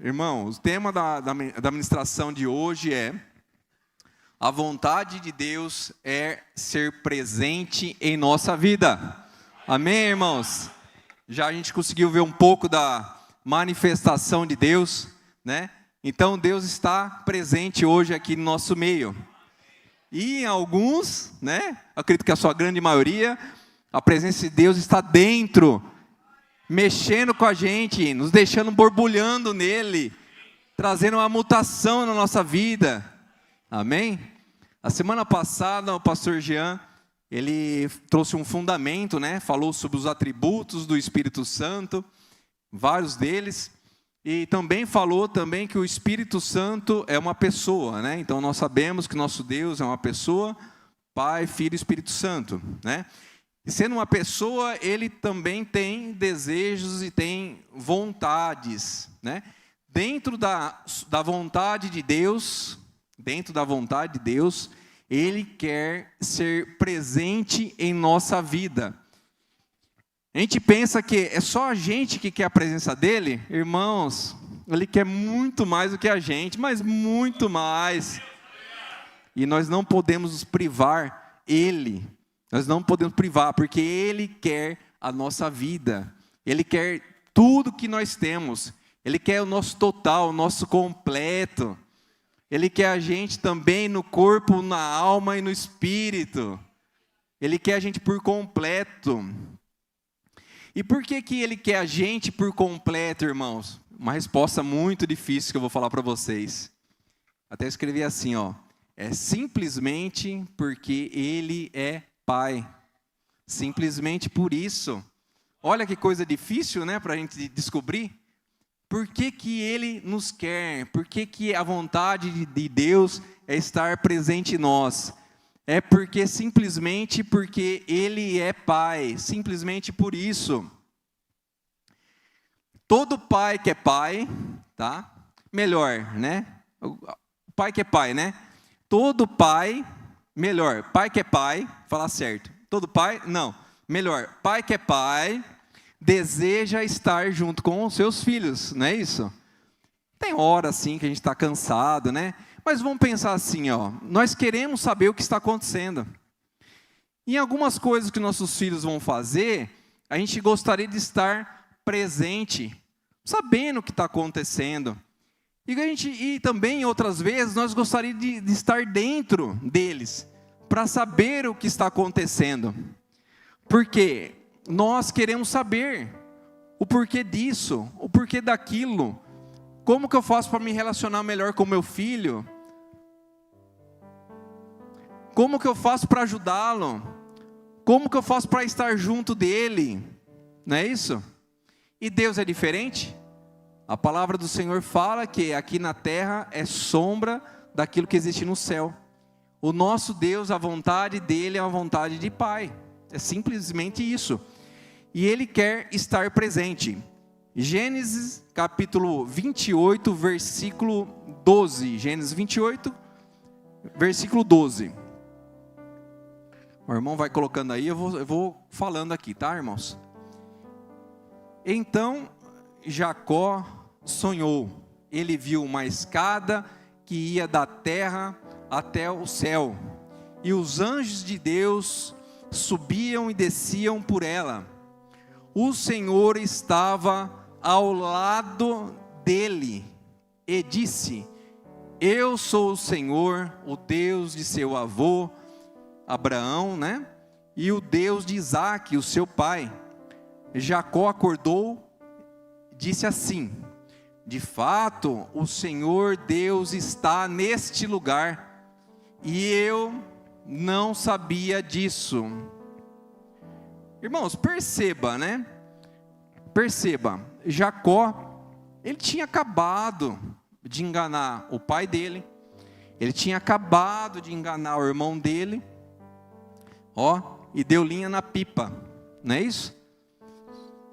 Irmão, o tema da ministração de hoje é: a vontade de Deus é ser presente em nossa vida. Amém, irmãos? Já a gente conseguiu ver um pouco da manifestação de Deus, né? Então Deus está presente hoje aqui no nosso meio. E em alguns, né? Acredito que a sua grande maioria, a presença de Deus está dentro, mexendo com a gente, nos deixando borbulhando nele, trazendo uma mutação na nossa vida. Amém? A semana passada, o pastor Jean, ele trouxe um fundamento, né? Falou sobre os atributos do Espírito Santo, vários deles, e também falou também que o Espírito Santo é uma pessoa, né? Então nós sabemos que nosso Deus é uma pessoa, Pai, Filho e Espírito Santo, né? E sendo uma pessoa, ele também tem desejos e tem vontades, né? Dentro da vontade de Deus, ele quer ser presente em nossa vida. A gente pensa que é só a gente que quer a presença dele. Irmãos, ele quer muito mais do que a gente, mas muito mais. E nós não podemos nos privar ele. Nós não podemos privar, porque ele quer a nossa vida. Ele quer tudo que nós temos. Ele quer o nosso total, o nosso completo. Ele quer a gente também no corpo, na alma e no espírito. Ele quer a gente por completo. E por que ele quer a gente por completo, irmãos? Uma resposta muito difícil que eu vou falar para vocês. Até escrevi assim, ó. É simplesmente porque ele é Pai. Simplesmente por isso. Olha que coisa difícil, né, para a gente descobrir. Por que ele nos quer? Por que a vontade de Deus é estar presente em nós? É simplesmente porque ele é Pai. Simplesmente por isso. Todo pai que é pai, tá? Melhor, né? O pai que é pai, né? Todo pai, melhor, pai que é pai, falar certo. Todo pai, não, melhor, pai que é pai, deseja estar junto com os seus filhos, não é isso? Tem hora assim que a gente está cansado, né? Mas vamos pensar assim, ó, nós queremos saber o que está acontecendo. Em algumas coisas que nossos filhos vão fazer, a gente gostaria de estar presente, sabendo o que está acontecendo. E também, outras vezes, nós gostaríamos de estar dentro deles, para saber o que está acontecendo. Porque nós queremos saber o porquê disso, o porquê daquilo. Como que eu faço para me relacionar melhor com meu filho? Como que eu faço para ajudá-lo? Como que eu faço para estar junto dele? Não é isso? E Deus é diferente? A palavra do Senhor fala que aqui na terra é sombra daquilo que existe no céu. O nosso Deus, a vontade dele é uma vontade de Pai. É simplesmente isso. E ele quer estar presente. Gênesis capítulo 28, versículo 12. Gênesis 28, versículo 12. O irmão vai colocando aí, eu vou falando aqui, tá, irmãos? Então Jacó sonhou. Ele viu uma escada que ia da terra até o céu, e os anjos de Deus subiam e desciam por ela. O Senhor estava ao lado dele e disse: eu sou o Senhor, o Deus de seu avô Abraão, né? E o Deus de Isaque, o seu pai. Jacó acordou, disse assim: de fato, o Senhor Deus está neste lugar, e eu não sabia disso. Irmãos, perceba, né? Perceba, Jacó, ele tinha acabado de enganar o pai dele, ele tinha acabado de enganar o irmão dele, ó, e deu linha na pipa, não é isso?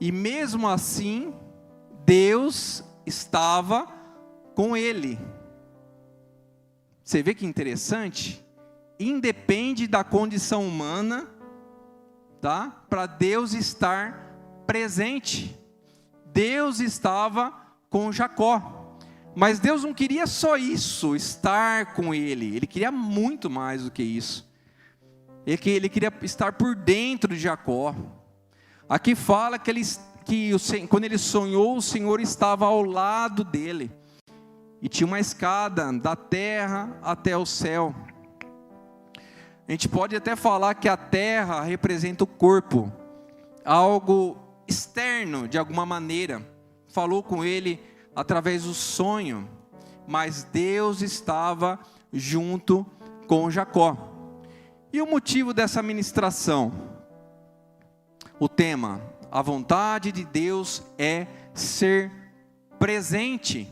E mesmo assim, Deus estava com ele. Você vê que interessante? Independe da condição humana, tá? Para Deus estar presente. Deus estava com Jacó. Mas Deus não queria só isso, estar com ele. Ele queria muito mais do que isso. Ele queria estar por dentro de Jacó. Aqui fala quando ele sonhou, o Senhor estava ao lado dele. E tinha uma escada da terra até o céu. A gente pode até falar que a terra representa o corpo. Algo externo, de alguma maneira. Falou com ele através do sonho, mas Deus estava junto com Jacó. E o motivo dessa ministração? O tema: a vontade de Deus é ser presente.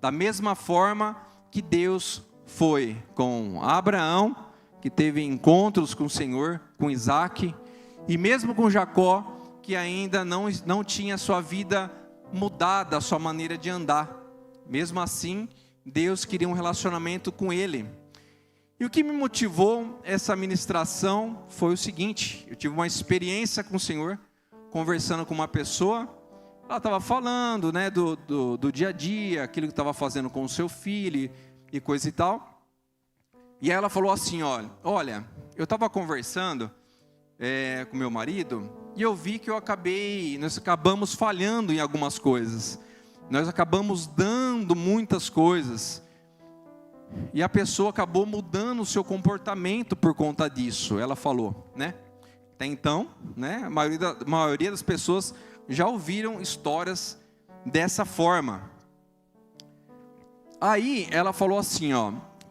Da mesma forma que Deus foi com Abraão, que teve encontros com o Senhor, com Isaac, e mesmo com Jacó, que ainda não tinha sua vida mudada, a sua maneira de andar. Mesmo assim, Deus queria um relacionamento com ele. E o que me motivou essa ministração foi o seguinte: eu tive uma experiência com o Senhor, conversando com uma pessoa. Ela estava falando, né, do dia a dia, aquilo que estava fazendo com o seu filho e coisa e tal. E ela falou assim: olha, eu estava conversando com meu marido, e eu vi que nós acabamos falhando em algumas coisas. Nós acabamos dando muitas coisas. E a pessoa acabou mudando o seu comportamento por conta disso. Ela falou, né? Até então, né, a maioria das pessoas já ouviram histórias dessa forma. Aí ela falou assim,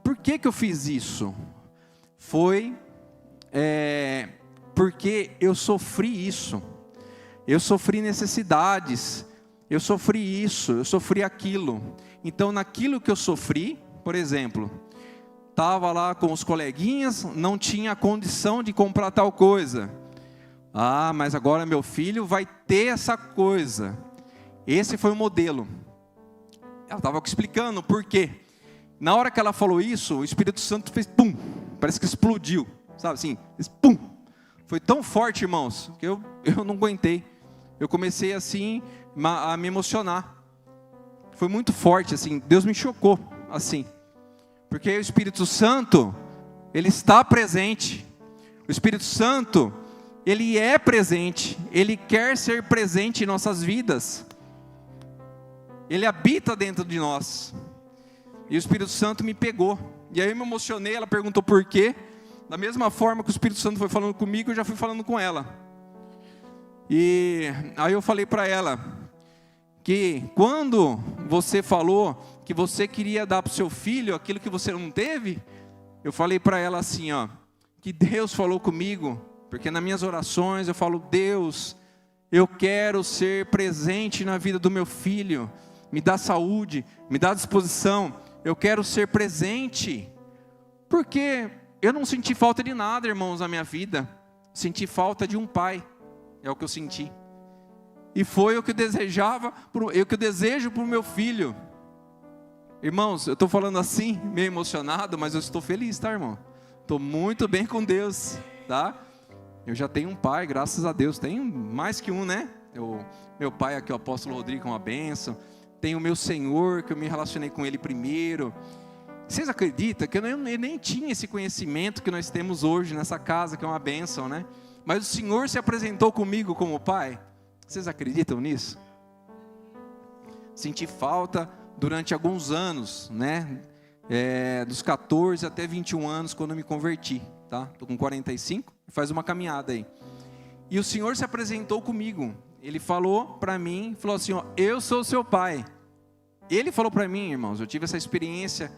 por que eu fiz isso? Foi porque eu sofri isso. Eu sofri necessidades. Eu sofri isso, eu sofri aquilo. Então, naquilo que eu sofri, por exemplo, estava lá com os coleguinhas, não tinha condição de comprar tal coisa. Mas agora meu filho vai ter essa coisa. Esse foi o modelo. Ela estava explicando por quê. Na hora que ela falou isso, o Espírito Santo fez pum, parece que explodiu, sabe assim, pum. Foi tão forte, irmãos, que eu não aguentei. Eu comecei assim a me emocionar. Foi muito forte, assim, Deus me chocou, assim. Porque o Espírito Santo, ele está presente. O Espírito Santo, ele é presente. Ele quer ser presente em nossas vidas. Ele habita dentro de nós. E o Espírito Santo me pegou. E aí eu me emocionei, ela perguntou por quê. Da mesma forma que o Espírito Santo foi falando comigo, eu já fui falando com ela. E aí eu falei para ela que quando você falou que você queria dar para o seu filho aquilo que você não teve, eu falei para ela assim, que Deus falou comigo, porque nas minhas orações eu falo: Deus, eu quero ser presente na vida do meu filho, me dá saúde, me dá disposição, eu quero ser presente, porque eu não senti falta de nada, irmãos, na minha vida. Senti falta de um pai, é o que eu senti. E foi o que eu desejava, o que eu desejo para o meu filho. Irmãos, eu estou falando assim, meio emocionado, mas eu estou feliz, tá, irmão? Estou muito bem com Deus, tá? Eu já tenho um pai, graças a Deus. Tenho mais que um, né? Meu pai aqui, o apóstolo Rodrigo, é uma bênção. Tenho o meu Senhor, que eu me relacionei com ele primeiro. Vocês acreditam que eu nem tinha esse conhecimento que nós temos hoje nessa casa, que é uma bênção, né? Mas o Senhor se apresentou comigo como pai. Vocês acreditam nisso? Senti falta durante alguns anos, né? Dos 14 até 21 anos, quando eu me converti, tá? Estou com 45, faz uma caminhada aí. E o Senhor se apresentou comigo. Ele falou para mim, falou assim, eu sou seu pai. Ele falou para mim, irmãos, eu tive essa experiência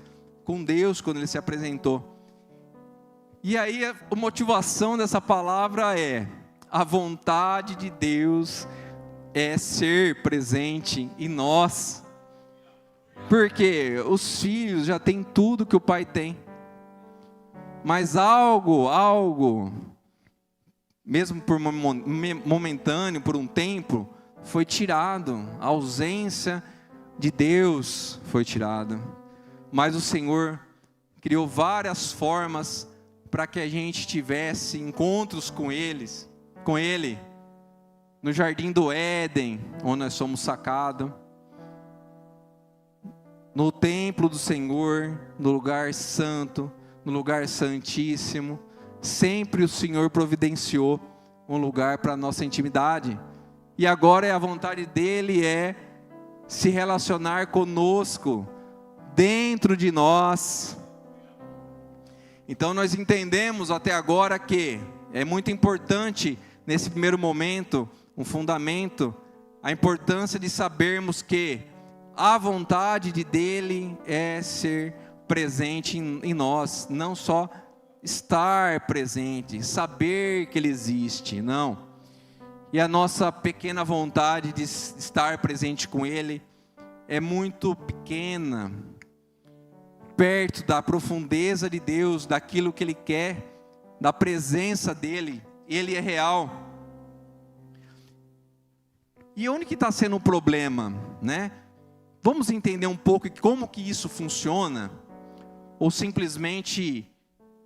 com Deus quando Ele se apresentou. E aí a motivação dessa palavra é: a vontade de Deus é ser presente em nós. Porque os filhos já têm tudo que o pai tem. Mas algo, mesmo por momentâneo, por um tempo, foi tirado. A ausência de Deus foi tirada. Mas o Senhor criou várias formas para que a gente tivesse encontros com Ele, no jardim do Éden, onde nós somos sacados. no templo do Senhor, no lugar santo, no lugar santíssimo. Sempre o Senhor providenciou um lugar para a nossa intimidade. E agora a vontade dele é se relacionar conosco, dentro de nós. Então nós entendemos até agora que é muito importante, nesse primeiro momento, um fundamento, a importância de sabermos que a vontade dele é ser presente em nós, não só estar presente, saber que ele existe, não. E a nossa pequena vontade de estar presente com ele é muito pequena, perto da profundeza de Deus, daquilo que ele quer, da presença dele. Ele é real. E onde que está sendo o problema, né? Vamos entender um pouco como que isso funciona? Ou simplesmente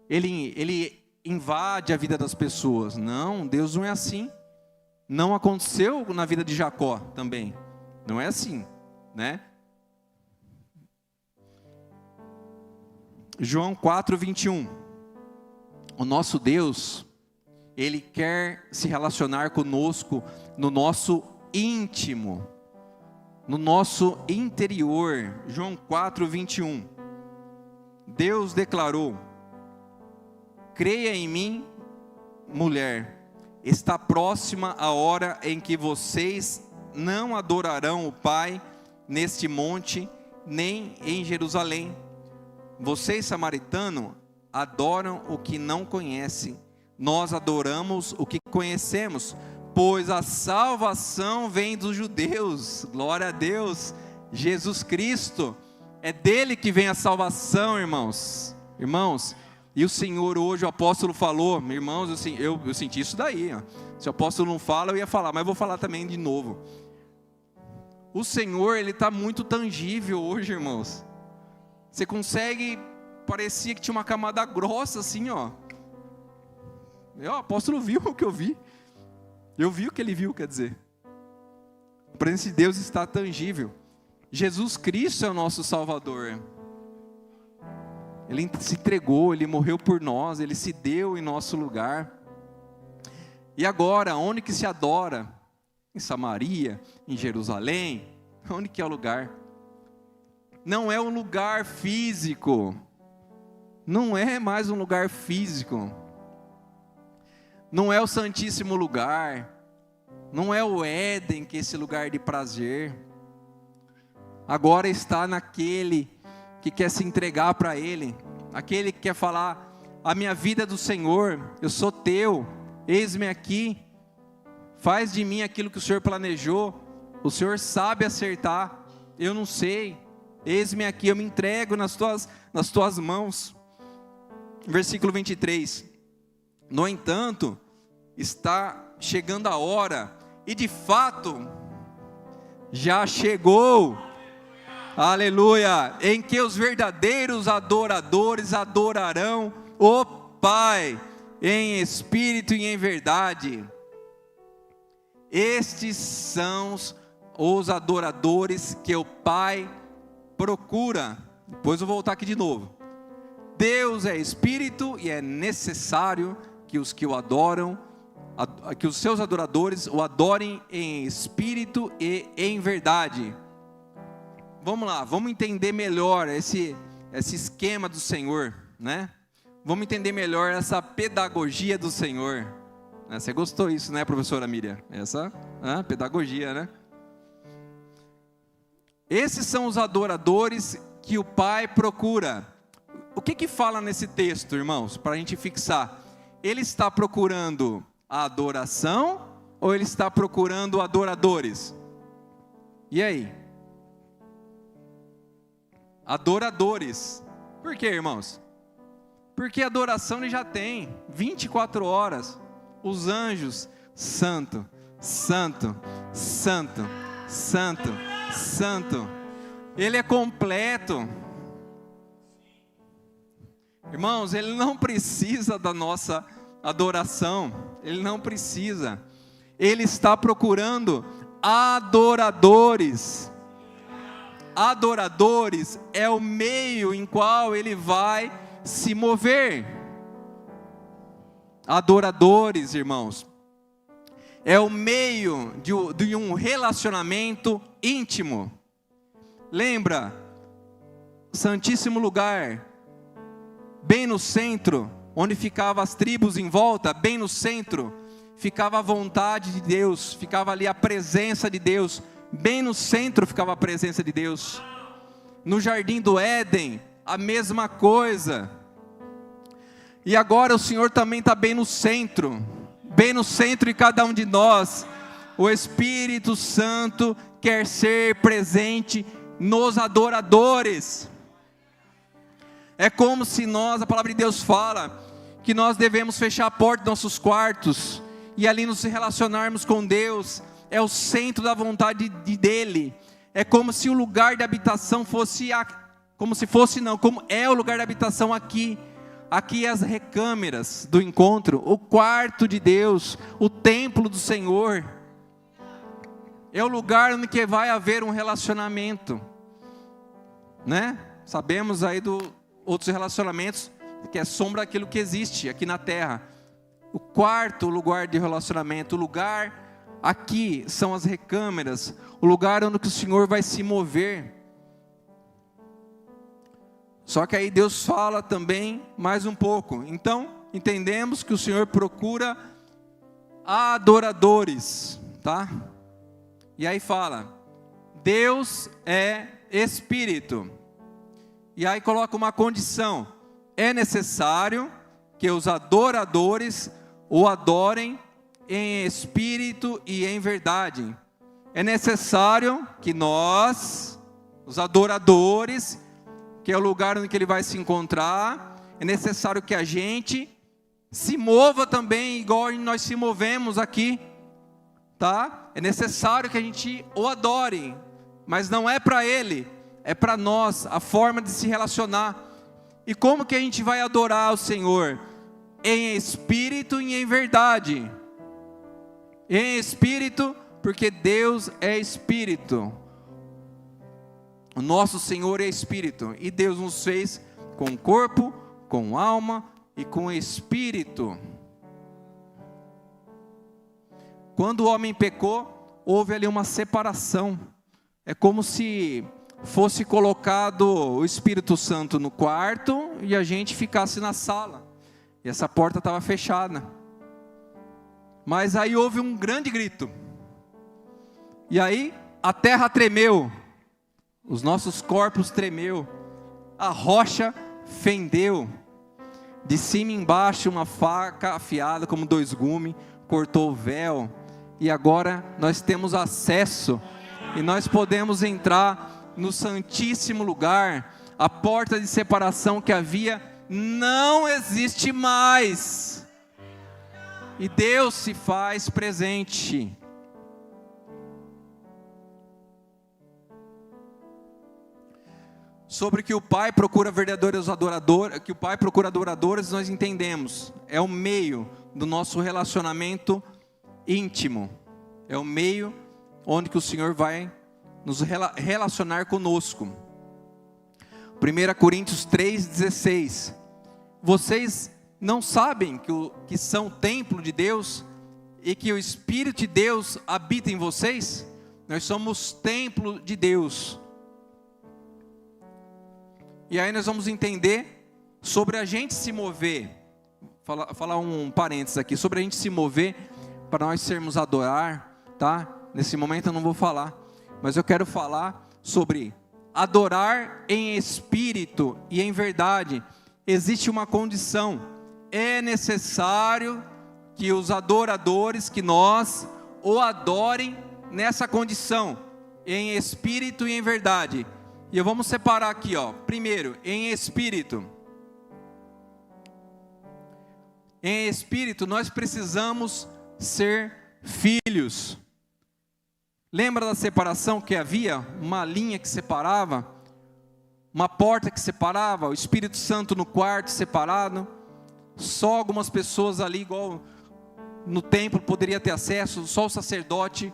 ele invade a vida das pessoas? Não, Deus não é assim. Não aconteceu na vida de Jacó também. Não é assim, né? João 4:21. O nosso Deus, ele quer se relacionar conosco no nosso íntimo, no nosso interior. João 4:21. Deus declarou: creia em mim, mulher, está próxima a hora em que vocês não adorarão o Pai neste monte, nem em Jerusalém. Vocês, samaritanos, adoram o que não conhecem. Nós adoramos o que conhecemos, pois a salvação vem dos judeus. Glória a Deus. Jesus Cristo, é dele que vem a salvação, irmãos. Irmãos, e o Senhor hoje, o apóstolo falou, irmãos, assim, eu senti isso daí, ó. Se o apóstolo não fala, eu ia falar, mas eu vou falar também de novo. O Senhor, ele está muito tangível hoje, irmãos. Você consegue, parecia que tinha uma camada grossa assim, ó. O apóstolo viu o que eu vi. Eu vi o que ele viu, quer dizer. A presença de Deus está tangível. Jesus Cristo é o nosso Salvador. Ele se entregou, ele morreu por nós, ele se deu em nosso lugar. E agora, onde que se adora? Em Samaria, em Jerusalém? Onde que é o lugar? Não é um lugar físico. Não é mais um lugar físico. Não é o Santíssimo Lugar. Não é o Éden, que é esse lugar de prazer. Agora está naquele que quer se entregar para Ele. Aquele que quer falar: a minha vida é do Senhor, eu sou teu, eis-me aqui. Faz de mim aquilo que o Senhor planejou. O Senhor sabe acertar, eu não sei. Eis-me aqui, eu me entrego nas tuas mãos. Versículo 23. No entanto, está chegando a hora, e de fato, já chegou, aleluia, em que os verdadeiros adoradores adorarão o Pai, em espírito e em verdade. Estes são os adoradores que o Pai procura. Depois eu vou voltar aqui de novo. Deus é espírito e é necessário que os que o adoram, que os seus adoradores o adorem em espírito e em verdade. Vamos lá, vamos entender melhor esse esquema do Senhor, né? Vamos entender melhor essa pedagogia do Senhor. Você gostou disso, né, professora Miriam? Essa pedagogia, né? Esses são os adoradores que o Pai procura. O que fala nesse texto, irmãos, para a gente fixar? Ele está procurando a adoração ou ele está procurando adoradores? E aí? Adoradores. Por quê, irmãos? Porque adoração ele já tem 24 horas. Os anjos, santo, santo, santo, santo, santo. Ele é completo. Irmãos, ele não precisa da nossa adoração. Ele não precisa. Ele está procurando adoradores. adoradores é o meio em qual ele vai se mover. Adoradores, irmãos, é o meio de um relacionamento íntimo. Lembra, Santíssimo Lugar, bem no centro, onde ficavam as tribos em volta, bem no centro, ficava a vontade de Deus, ficava ali a presença de Deus, bem no centro ficava a presença de Deus. No jardim do Éden, a mesma coisa. E agora o Senhor também está bem no centro de cada um de nós. O Espírito Santo quer ser presente nos adoradores. É como se nós, a palavra de Deus fala, que nós devemos fechar a porta dos nossos quartos, e ali nos relacionarmos com Deus, é o centro da vontade dEle. É como se o lugar de habitação fosse, como é o lugar de habitação aqui. Aqui as recâmeras do encontro, o quarto de Deus, o templo do Senhor. É o lugar onde que vai haver um relacionamento, né? Sabemos aí do outros relacionamentos, que é sombra daquilo que existe aqui na terra. O quarto lugar de relacionamento, o lugar aqui são as recâmeras, o lugar onde o Senhor vai se mover. Só que aí Deus fala também mais um pouco. Então, entendemos que o Senhor procura adoradores, tá? E aí fala, Deus é Espírito. E aí coloca uma condição: é necessário que os adoradores o adorem em espírito e em verdade. É necessário que nós, os adoradores, que é o lugar onde ele vai se encontrar, é necessário que a gente se mova também igual nós se movemos aqui, tá? É necessário que a gente o adore, mas não é para ele, é para nós, a forma de se relacionar. E como que a gente vai adorar o Senhor? Em espírito e em verdade. Em espírito, porque Deus é espírito. O nosso Senhor é espírito, e Deus nos fez com corpo, com alma e com espírito. Quando o homem pecou, houve ali uma separação. É como se fosse colocado o Espírito Santo no quarto e a gente ficasse na sala. E essa porta estava fechada. Mas aí houve um grande grito. E aí a terra tremeu. Os nossos corpos tremeu, a rocha fendeu, de cima e embaixo uma faca afiada como 2 gumes, cortou o véu, e agora nós temos acesso, e nós podemos entrar no Santíssimo Lugar. A porta de separação que havia não existe mais, e Deus se faz presente. Sobre que o Pai procura verdadeiros adoradores, que o Pai procura adoradores, nós entendemos. É o meio do nosso relacionamento íntimo. É o meio onde que o Senhor vai nos relacionar conosco. 1 Coríntios 3,16. Vocês não sabem que são templo de Deus e que o Espírito de Deus habita em vocês? Nós somos templo de Deus. E aí nós vamos entender sobre a gente se mover, falar um parênteses aqui, sobre a gente se mover para nós sermos adorar, tá? Nesse momento eu não vou falar, mas eu quero falar sobre adorar em espírito e em verdade. Existe uma condição, é necessário que os adoradores, que nós o adorem nessa condição, em espírito e em verdade. E vamos separar aqui, ó. Primeiro, em espírito. Em espírito, nós precisamos ser filhos. Lembra da separação que havia? Uma linha que separava, uma porta que separava, o Espírito Santo no quarto separado. Só algumas pessoas ali, igual no templo, poderia ter acesso, só o sacerdote.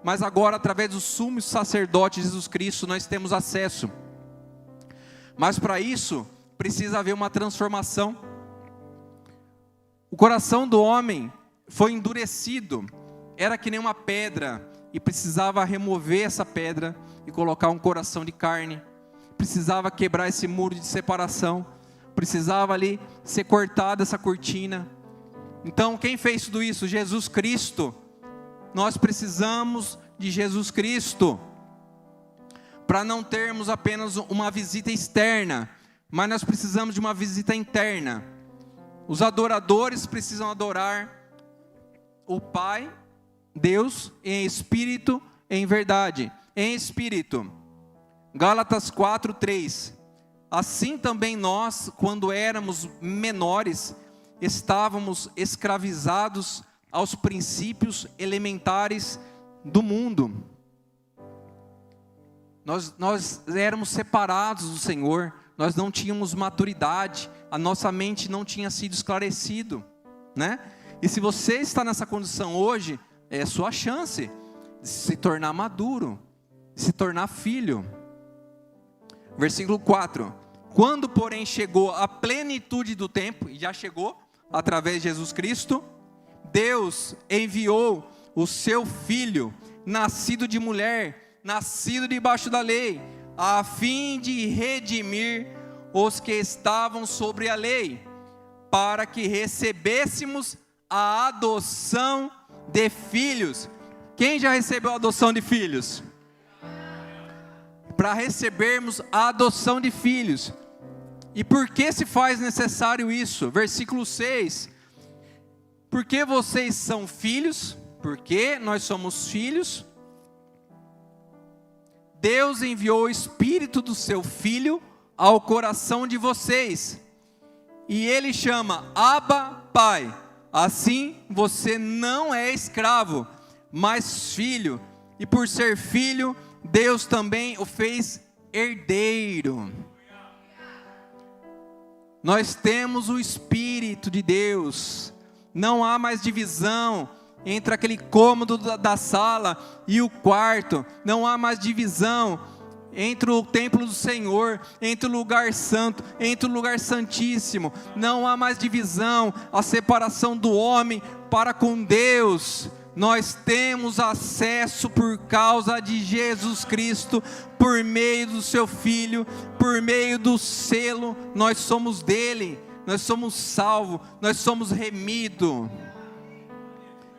mas agora através do sumo sacerdote Jesus Cristo nós temos acesso. Mas para isso precisa haver uma transformação. O coração do homem foi endurecido, era que nem uma pedra, e precisava remover essa pedra e colocar um coração de carne. Precisava quebrar esse muro de separação, precisava ali ser cortada essa cortina. Então quem fez tudo isso? Jesus Cristo. Nós precisamos de Jesus Cristo, para não termos apenas uma visita externa, mas nós precisamos de uma visita interna. Os adoradores precisam adorar o Pai, Deus, em espírito, em verdade. Em espírito. Gálatas 4:3. Assim também nós, quando éramos menores, estávamos escravizados aos princípios elementares do mundo. Nós éramos separados do Senhor, nós não tínhamos maturidade, a nossa mente não tinha sido esclarecido, né? E se você está nessa condição hoje, é a sua chance de se tornar maduro, de se tornar filho. Versículo 4. Quando, porém, chegou a plenitude do tempo, e já chegou, através de Jesus Cristo, Deus enviou o seu Filho, nascido de mulher, nascido debaixo da lei, a fim de redimir os que estavam sobre a lei, para que recebêssemos a adoção de filhos. Quem já recebeu a adoção de filhos? Para recebermos a adoção de filhos. E por que se faz necessário isso? Versículo 6. Porque vocês são filhos, porque nós somos filhos, Deus enviou o Espírito do seu Filho ao coração de vocês, e Ele chama Abba, Pai. Assim você não é escravo, mas filho, e por ser filho, Deus também o fez herdeiro. Nós temos o Espírito de Deus. Não há mais divisão entre aquele cômodo da sala e o quarto. Não há mais divisão entre o templo do Senhor, entre o lugar santo, entre o lugar santíssimo. Não há mais divisão, a separação do homem para com Deus. Nós temos acesso por causa de Jesus Cristo, por meio do seu Filho, por meio do selo. Nós somos dele. Nós somos salvos, nós somos remidos.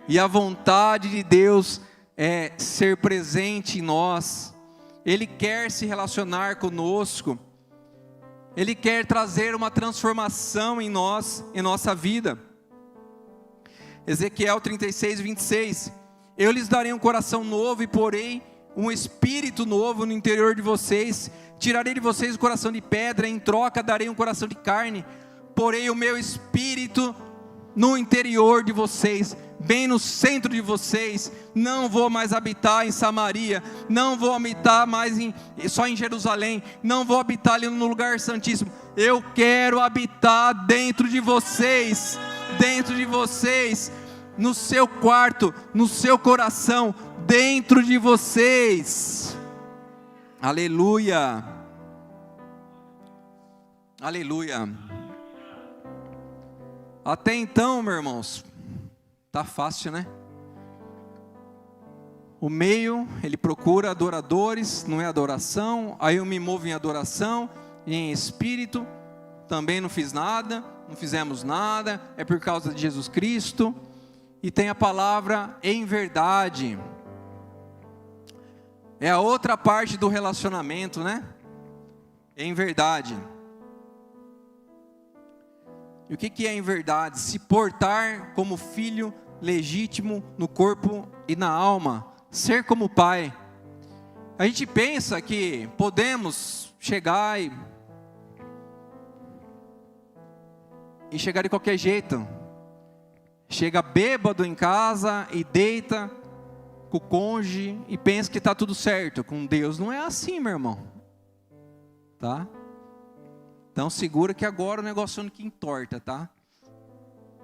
E a vontade de Deus é ser presente em nós. Ele quer se relacionar conosco. Ele quer trazer uma transformação em nós, em nossa vida. Ezequiel 36:26. Eu lhes darei um coração novo e porei um espírito novo no interior de vocês. Tirarei de vocês o coração de pedra, em troca darei um coração de carne. Porei o meu espírito no interior de vocês, bem no centro de vocês. Não vou mais habitar em Samaria, não vou habitar mais só em Jerusalém, não vou habitar ali no lugar santíssimo. Eu quero habitar dentro de vocês, no seu quarto, no seu coração, dentro de vocês. Aleluia, aleluia. Até então, meus irmãos, tá fácil, né? O meio, ele procura adoradores, não é adoração. Aí eu me movo em adoração e em espírito. Também não fiz nada, não fizemos nada. É por causa de Jesus Cristo. E tem a palavra em verdade. É a outra parte do relacionamento, né? Em verdade. E o que é em verdade? Se portar como filho legítimo no corpo e na alma. Ser como pai. A gente pensa que podemos chegar e chegar de qualquer jeito. Chega bêbado em casa e deita com o cônjuge e pensa que está tudo certo. Com Deus não é assim, meu irmão. Tá? Então segura que agora o negócio que entorta, tá?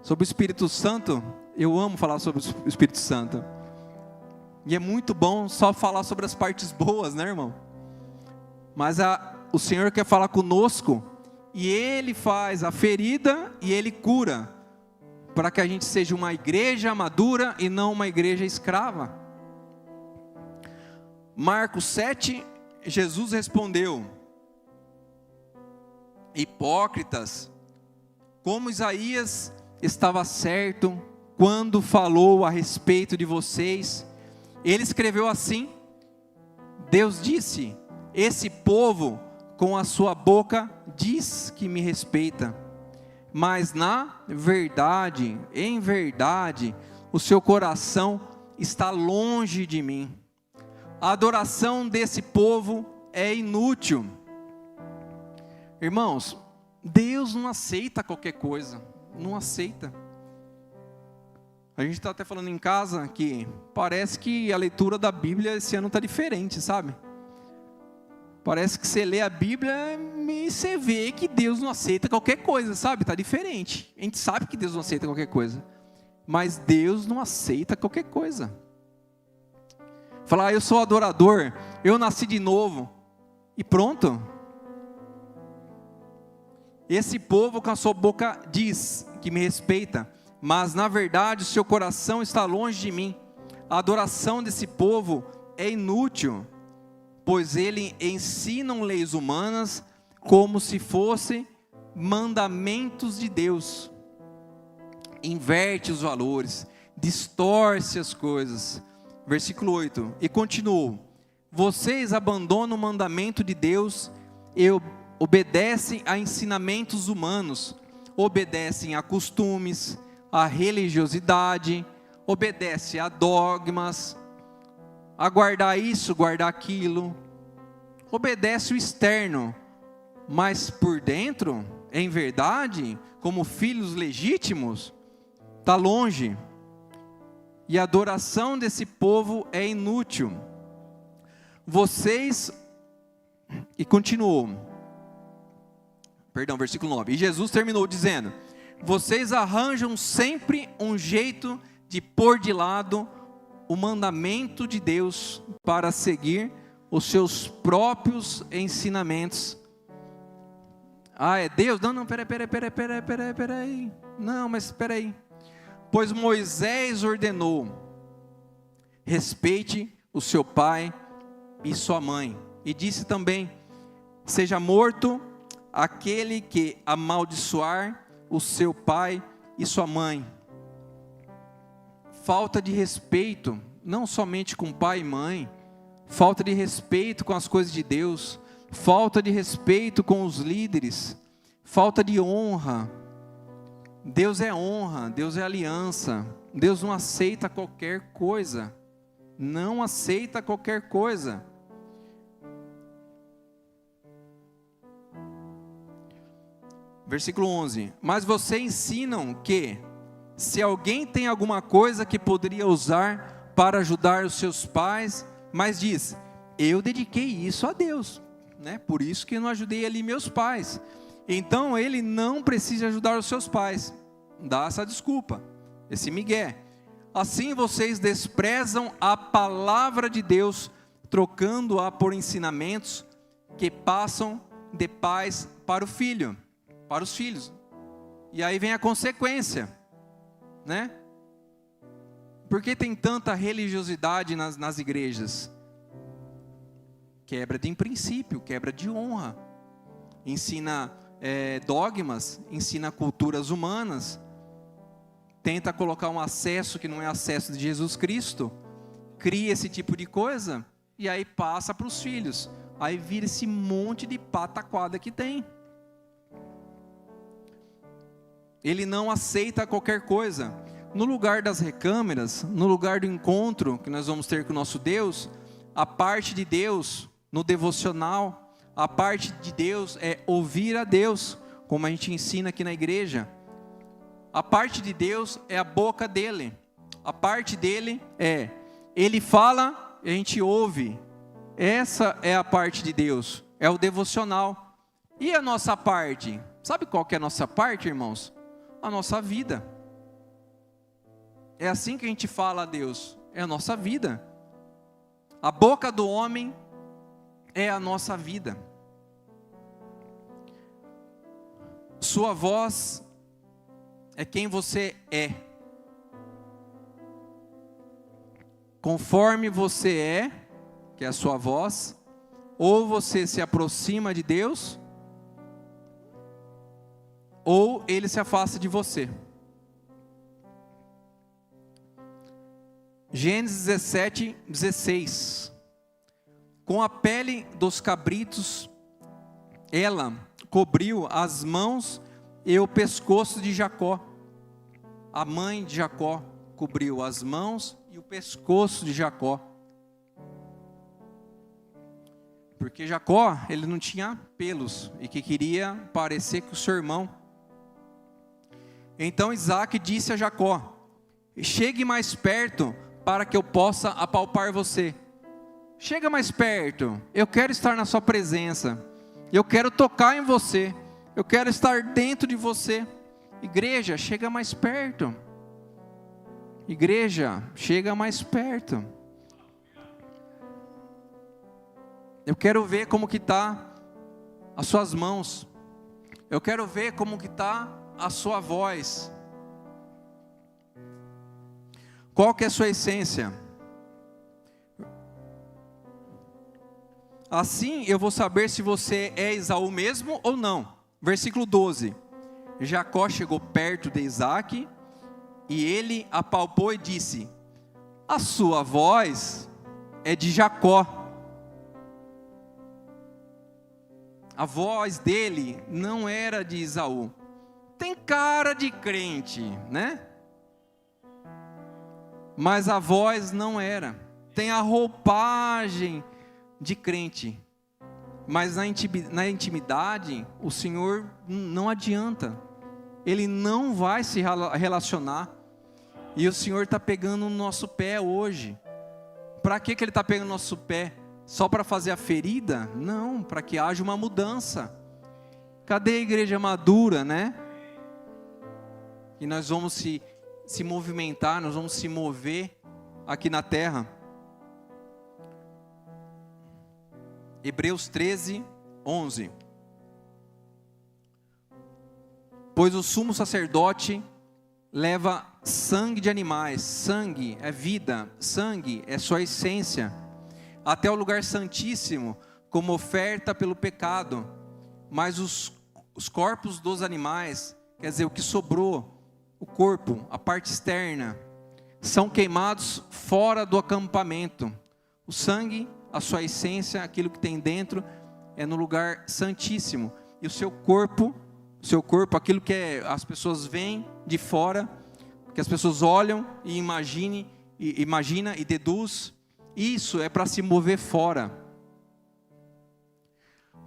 Sobre o Espírito Santo, eu amo falar sobre o Espírito Santo. E é muito bom só falar sobre as partes boas, né, irmão? Mas o Senhor quer falar conosco, e Ele faz a ferida e Ele cura, para que a gente seja uma igreja madura e não uma igreja escrava. Marcos 7, Jesus respondeu: hipócritas, como Isaías estava certo quando falou a respeito de vocês. Ele escreveu assim: Deus disse, esse povo com a sua boca diz que me respeita, mas na verdade, em verdade, o seu coração está longe de mim. A adoração desse povo é inútil. Irmãos, Deus não aceita qualquer coisa, não aceita. A gente está até falando em casa que parece que a leitura da Bíblia esse ano está diferente, sabe? Parece que você lê a Bíblia e você vê que Deus não aceita qualquer coisa, sabe? Está diferente. A gente sabe que Deus não aceita qualquer coisa, mas Deus não aceita qualquer coisa. Falar, eu sou adorador, eu nasci de novo, e pronto. Esse povo com a sua boca diz que me respeita, mas na verdade o seu coração está longe de mim. A adoração desse povo é inútil, pois eles ensinam leis humanas como se fossem mandamentos de Deus. Inverte os valores, distorce as coisas. Versículo 8, e continuou: vocês abandonam o mandamento de Deus e obedecem a ensinamentos humanos, obedecem a costumes, a religiosidade, obedecem a dogmas, a guardar isso, guardar aquilo, obedece o externo, mas por dentro, em verdade, como filhos legítimos, está longe. E a adoração desse povo é inútil. Vocês, e continuou, versículo 9, e Jesus terminou dizendo: vocês arranjam sempre um jeito de pôr de lado o mandamento de Deus para seguir os seus próprios ensinamentos. Ah, é Deus? Não, peraí. Não, mas peraí. Pois Moisés ordenou: respeite o seu pai e sua mãe. E disse também: seja morto aquele que amaldiçoar o seu pai e sua mãe. Falta de respeito, não somente com pai e mãe, falta de respeito com as coisas de Deus, falta de respeito com os líderes, falta de honra. Deus é honra, Deus é aliança, Deus não aceita qualquer coisa, não aceita qualquer coisa. Versículo 11, mas vocês ensinam que, se alguém tem alguma coisa que poderia usar para ajudar os seus pais, mas diz, eu dediquei isso a Deus, né? Por isso que eu não ajudei ali meus pais. Então ele não precisa ajudar os seus pais. Dá essa desculpa, esse migué. Assim vocês desprezam a palavra de Deus, trocando-a por ensinamentos que passam de pais para o filho, para os filhos. E aí vem a consequência, né? Por que tem tanta religiosidade nas igrejas? Quebra de princípio, quebra de honra. Ensina dogmas, ensina culturas humanas. Tenta colocar um acesso que não é acesso de Jesus Cristo. Cria esse tipo de coisa e aí passa para os filhos. Aí vira esse monte de pataquada que tem. Ele não aceita qualquer coisa. No lugar das recâmeras, no lugar do encontro que nós vamos ter com o nosso Deus, a parte de Deus no devocional, a parte de Deus é ouvir a Deus, como a gente ensina aqui na igreja. A parte de Deus é a boca dele. A parte dele é, ele fala e a gente ouve. Essa é a parte de Deus, é o devocional. E a nossa parte? Sabe qual que é a nossa parte, irmãos? A nossa vida. É assim que a gente fala a Deus, é a nossa vida. A boca do homem é a nossa vida. Sua voz é quem você é. Conforme você é, que é a sua voz, ou você se aproxima de Deus, ou Ele se afasta de você. Gênesis 17, 16. Com a pele dos cabritos, ela cobriu as mãos e o pescoço de Jacó. A mãe de Jacó cobriu as mãos e o pescoço de Jacó. Porque Jacó, ele não tinha pelos e que queria parecer com o seu irmão. Então Isaac disse a Jacó: chegue mais perto para que eu possa apalpar você. Chega mais perto, eu quero estar na sua presença, eu quero tocar em você, eu quero estar dentro de você. Igreja, chega mais perto. Igreja, chega mais perto. Eu quero ver como que está as suas mãos. Eu quero ver como que está a sua voz. Qual que é a sua essência? Assim eu vou saber se você é Esaú mesmo ou não. Versículo 12. Jacó chegou perto de Isaac e ele apalpou e disse: a sua voz é de Jacó. A voz dele não era de Esaú. Tem cara de crente, né? Mas a voz não era. Tem a roupagem de crente. Mas na intimidade, o Senhor não adianta. Ele não vai se relacionar. E o Senhor está pegando o nosso pé hoje. Para que Ele está pegando o nosso pé? Só para fazer a ferida? Não, para que haja uma mudança. Cadê a igreja madura, né? E nós vamos se movimentar, nós vamos se mover aqui na terra. Hebreus 13, 11. Pois o sumo sacerdote leva sangue de animais. Sangue é vida, sangue é sua essência, até o lugar santíssimo, como oferta pelo pecado. Mas os corpos dos animais, quer dizer, o que sobrou, o corpo, a parte externa, são queimados fora do acampamento. O sangue, a sua essência, aquilo que tem dentro, é no lugar santíssimo. E o seu corpo, aquilo que as pessoas veem de fora, que as pessoas olham e imagina e deduz, isso é para se mover fora.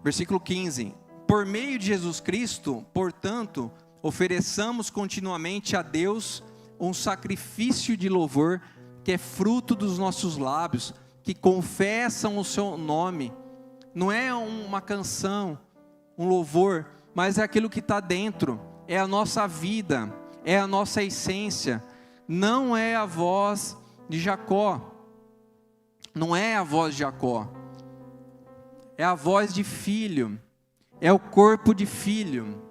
Versículo 15. Por meio de Jesus Cristo, portanto, ofereçamos continuamente a Deus um sacrifício de louvor, que é fruto dos nossos lábios, que confessam o seu nome. Não é uma canção, um louvor, mas é aquilo que está dentro, é a nossa vida, é a nossa essência. Não é a voz de Jacó, não é a voz de Jacó, é a voz de filho, é o corpo de filho.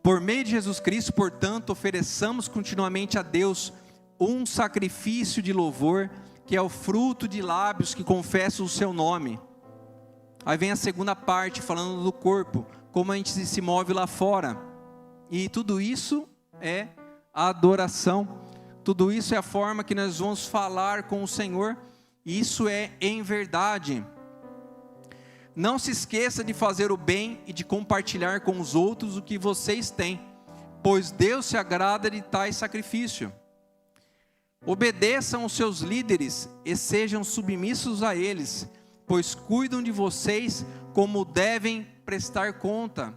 Por meio de Jesus Cristo, portanto, ofereçamos continuamente a Deus um sacrifício de louvor, que é o fruto de lábios que confessam o seu nome. Aí vem a segunda parte, falando do corpo, como a gente se move lá fora. E tudo isso é a adoração. Tudo isso é a forma que nós vamos falar com o Senhor. E isso é em verdade. Não se esqueça de fazer o bem e de compartilhar com os outros o que vocês têm, pois Deus se agrada de tais sacrifício. Obedeçam os seus líderes e sejam submissos a eles, pois cuidam de vocês como devem prestar conta.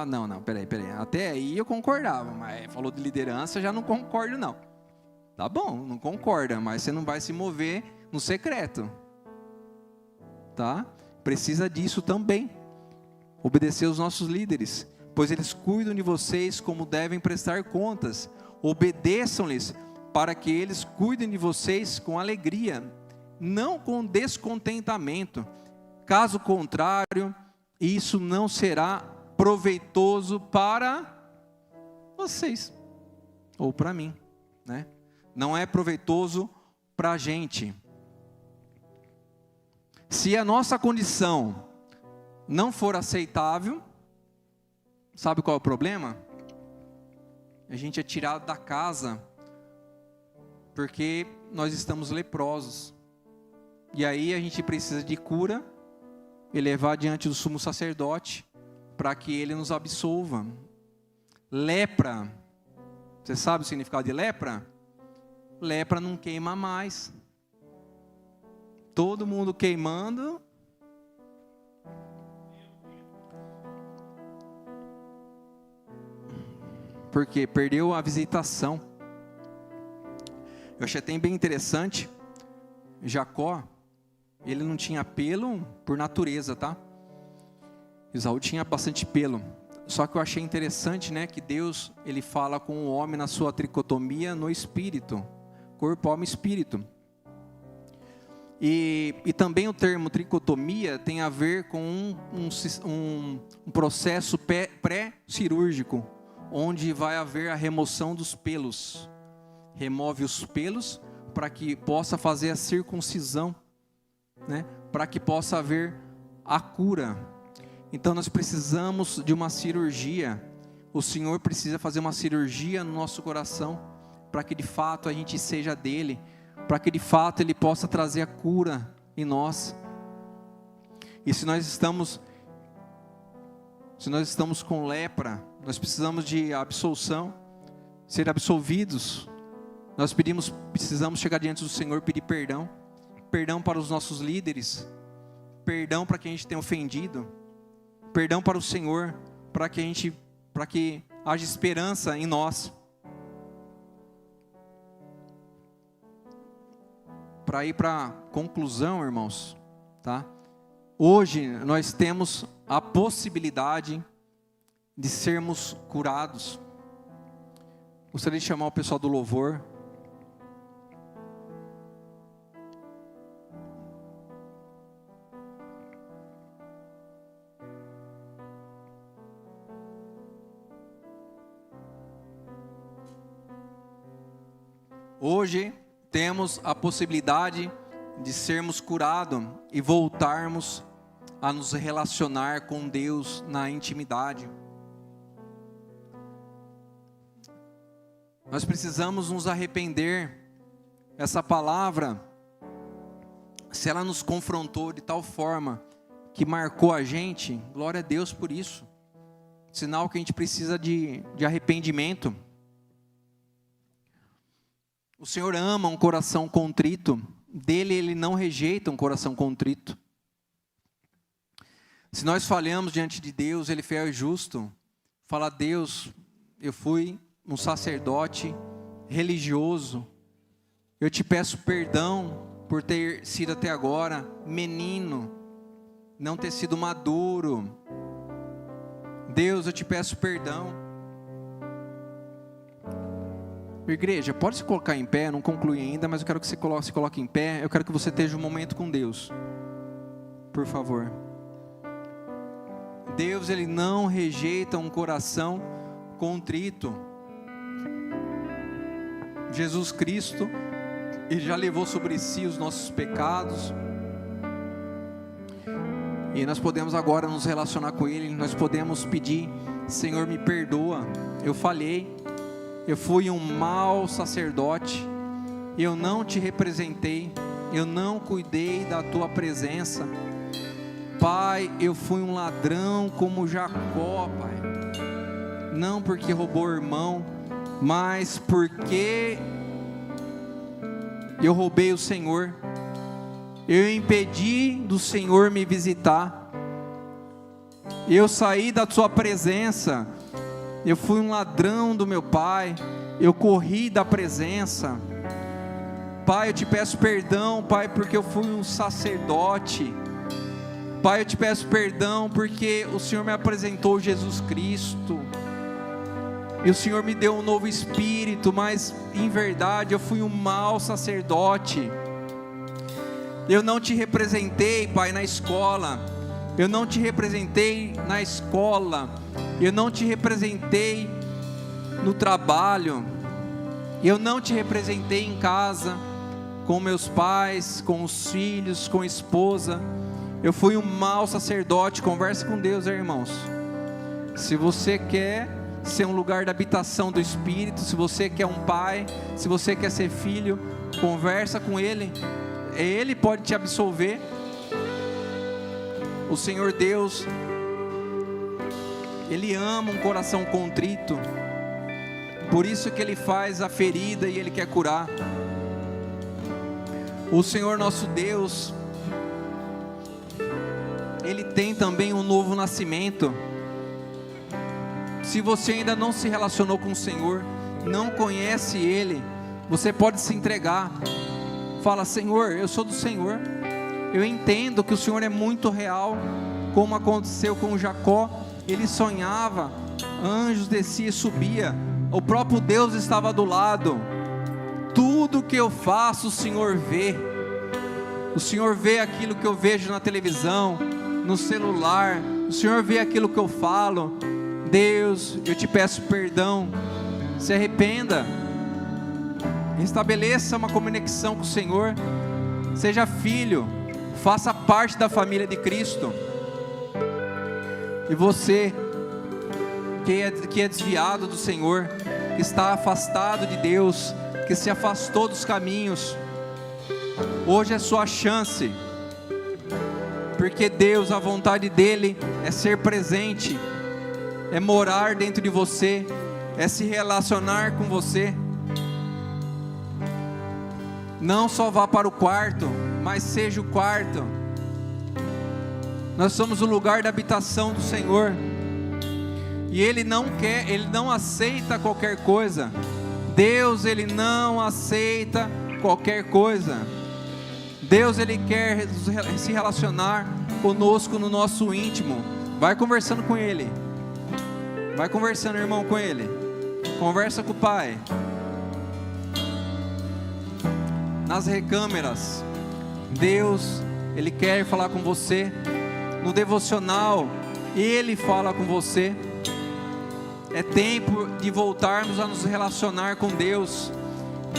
Não, peraí. Até aí eu concordava, mas falou de liderança, já não concordo não. Tá bom, não concorda, mas você não vai se mover no secreto. Tá? Precisa disso também. Obedecer os nossos líderes, pois eles cuidam de vocês como devem prestar contas. Obedeçam-lhes, para que eles cuidem de vocês com alegria, não com descontentamento. Caso contrário, isso não será proveitoso para vocês, ou para mim, né? Não é proveitoso para a gente. Se a nossa condição não for aceitável, sabe qual é o problema? A gente é tirado da casa, porque nós estamos leprosos. E aí a gente precisa de cura e levar diante do sumo sacerdote, para que ele nos absolva. Lepra, você sabe o significado de lepra? Lepra não queima mais. Todo mundo queimando. Porque perdeu a visitação. Eu achei até bem interessante. Jacó, ele não tinha pelo por natureza, tá? Esaú tinha bastante pelo. Só que eu achei interessante, né, que Deus, ele fala com o homem na sua tricotomia no espírito. Corpo, alma e espírito. E também o termo tricotomia tem a ver com um processo pré-cirúrgico, onde vai haver a remoção dos pelos. Remove os pelos para que possa fazer a circuncisão, né? Para que possa haver a cura. Então nós precisamos de uma cirurgia. O Senhor precisa fazer uma cirurgia no nosso coração, para que de fato a gente seja dele, para que de fato ele possa trazer a cura em nós. E se nós estamos com lepra, nós precisamos de absolução, ser absolvidos. Nós precisamos chegar diante do Senhor, pedir perdão, perdão para os nossos líderes, perdão para quem a gente tem ofendido, perdão para o Senhor, para que haja esperança em nós. Para ir para a conclusão, irmãos, tá? Hoje nós temos a possibilidade de sermos curados. Gostaria de chamar o pessoal do louvor. Hoje temos a possibilidade de sermos curados e voltarmos a nos relacionar com Deus na intimidade. Nós precisamos nos arrepender. Essa palavra, se ela nos confrontou de tal forma que marcou a gente, glória a Deus por isso. Sinal que a gente precisa de arrependimento. O Senhor ama um coração contrito. Dele ele não rejeita um coração contrito. Se nós falhamos diante de Deus, ele é fiel e justo. Fala: Deus, eu fui um sacerdote religioso. Eu te peço perdão por ter sido até agora menino, não ter sido maduro. Deus, eu te peço perdão. Igreja, pode se colocar em pé, eu não concluí ainda, mas eu quero que você se coloque em pé. Eu quero que você esteja um momento com Deus, por favor. Deus, ele não rejeita um coração contrito. Jesus Cristo, ele já levou sobre si os nossos pecados, e nós podemos agora nos relacionar com ele. Nós podemos pedir: Senhor, me perdoa, eu falhei, eu fui um mau sacerdote, eu não te representei, eu não cuidei da tua presença. Pai, eu fui um ladrão como Jacó, Pai, não porque roubou o irmão, mas porque eu roubei o Senhor, eu impedi do Senhor me visitar, eu saí da tua presença, eu fui um ladrão do meu pai, eu corri da presença. Pai, eu te peço perdão, Pai, porque eu fui um sacerdote. Pai, eu te peço perdão porque o Senhor me apresentou Jesus Cristo, e o Senhor me deu um novo espírito, mas em verdade eu fui um mau sacerdote. Eu não te representei, Pai, na escola. Eu não te representei na escola. Eu não te representei no trabalho. Eu não te representei em casa, com meus pais, com os filhos, com a esposa. Eu fui um mau sacerdote. Converse com Deus, irmãos. Se você quer ser um lugar de habitação do Espírito, se você quer um pai, se você quer ser filho, conversa com Ele. Ele pode te absolver. O Senhor Deus, Ele ama um coração contrito. Por isso que Ele faz a ferida e Ele quer curar. O Senhor nosso Deus, Ele tem também um novo nascimento. Se você ainda não se relacionou com o Senhor, não conhece Ele, você pode se entregar. Fala: Senhor, eu sou do Senhor. Eu entendo que o Senhor é muito real. Como aconteceu com Jacó, ele sonhava, anjos desciam e subiam, o próprio Deus estava do lado. Tudo que eu faço, o Senhor vê. O Senhor vê aquilo que eu vejo na televisão, no celular. O Senhor vê aquilo que eu falo. Deus, eu te peço perdão. Se arrependa. Estabeleça uma conexão com o Senhor. Seja filho. Faça parte da família de Cristo. E você que é desviado do Senhor, que está afastado de Deus, que se afastou dos caminhos, hoje é sua chance. Porque Deus, a vontade dEle é ser presente, é morar dentro de você, é se relacionar com você. Não só vá para o quarto, mas seja o quarto. Nós somos o lugar da habitação do Senhor. E Ele não aceita qualquer coisa. Deus, Ele não aceita qualquer coisa. Deus, Ele quer se relacionar conosco no nosso íntimo. Vai conversando com Ele. Vai conversando, irmão, com Ele. Conversa com o Pai. Nas recâmeras, Deus, Ele quer falar com você. No devocional, Ele fala com você. É tempo de voltarmos a nos relacionar com Deus,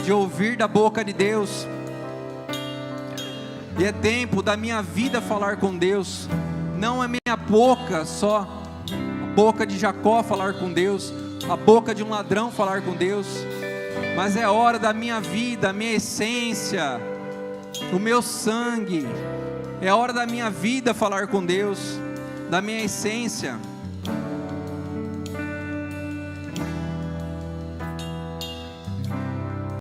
de ouvir da boca de Deus. E é tempo da minha vida falar com Deus. Não é minha boca só, a boca de Jacó falar com Deus, a boca de um ladrão falar com Deus, mas é hora da minha vida, a minha essência, o meu sangue. É hora da minha vida falar com Deus, da minha essência.